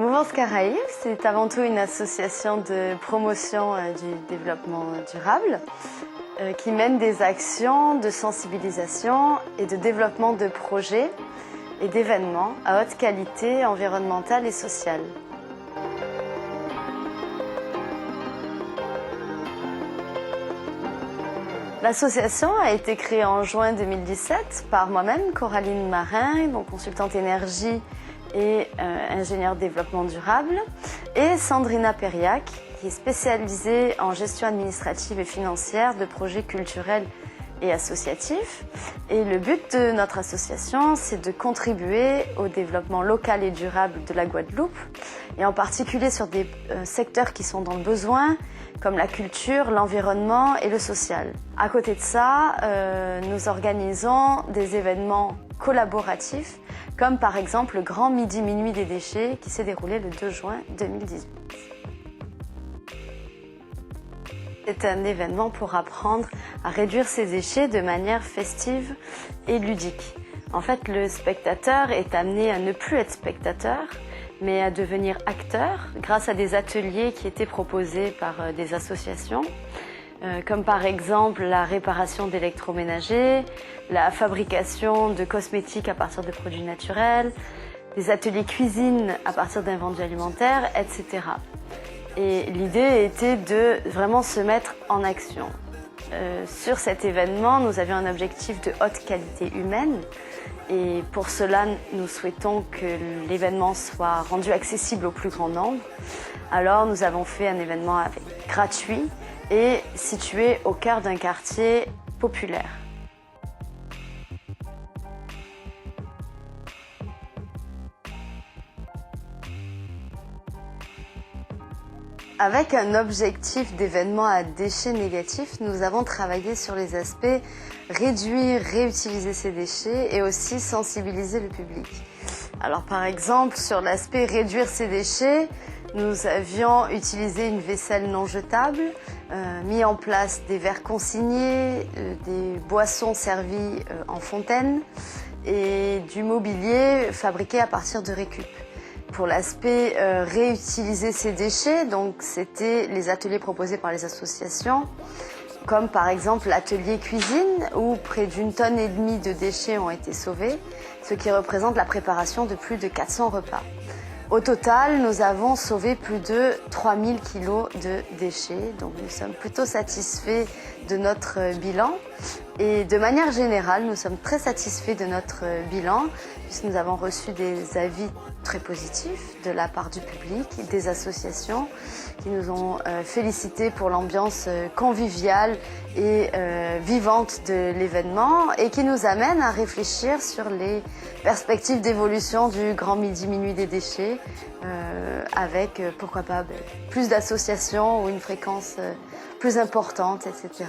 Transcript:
Mouvance Caraïbes, c'est avant tout une association de promotion du développement durable qui mène des actions de sensibilisation et de développement de projets et d'événements à haute qualité environnementale et sociale. L'association a été créée en juin 2017 par moi-même, Coraline Marin, donc consultante énergie et ingénieure développement durable, et Sandrina Periac, qui est spécialisée en gestion administrative et financière de projets culturels et associatifs. Et le but de notre association, c'est de contribuer au développement local et durable de la Guadeloupe, et en particulier sur des secteurs qui sont dans le besoin, comme la culture, l'environnement et le social. À côté de ça, nous organisons des événements collaboratifs, comme par exemple le Grand Midi Minuit des déchets qui s'est déroulé le 2 juin 2018. C'est un événement pour apprendre à réduire ses déchets de manière festive et ludique. En fait, le spectateur est amené à ne plus être spectateur, mais à devenir acteur grâce à des ateliers qui étaient proposés par des associations, comme par exemple la réparation d'électroménagers, la fabrication de cosmétiques à partir de produits naturels, des ateliers cuisine à partir d'invendus alimentaires, etc. Et l'idée était de vraiment se mettre en action. Sur cet événement, nous avions un objectif de haute qualité humaine. Et pour cela, nous souhaitons que l'événement soit rendu accessible au plus grand nombre. Alors, nous avons fait un événement gratuit et situé au cœur d'un quartier populaire. Avec un objectif d'événement à déchets négatifs, nous avons travaillé sur les aspects réduire, réutiliser ces déchets et aussi sensibiliser le public. Alors par exemple, sur l'aspect réduire ces déchets, nous avions utilisé une vaisselle non jetable, mis en place des verres consignés, des boissons servies en fontaine et du mobilier fabriqué à partir de récup. Pour l'aspect réutiliser ces déchets, donc c'était les ateliers proposés par les associations, comme par exemple l'atelier cuisine où près d'1,5 tonne de déchets ont été sauvés, ce qui représente la préparation de plus de 400 repas. Au total, nous avons sauvé plus de 3000 kilos de déchets, donc nous sommes plutôt satisfaits de notre bilan. Et de manière générale, nous sommes très satisfaits de notre bilan, puisque nous avons reçu des avis très positifs de la part du public, des associations qui nous ont félicités pour l'ambiance conviviale et vivante de l'événement et qui nous amène à réfléchir sur les perspectives d'évolution du Grand Midi Minuit des déchets avec, pourquoi pas, plus d'associations ou une fréquence plus importante, etc.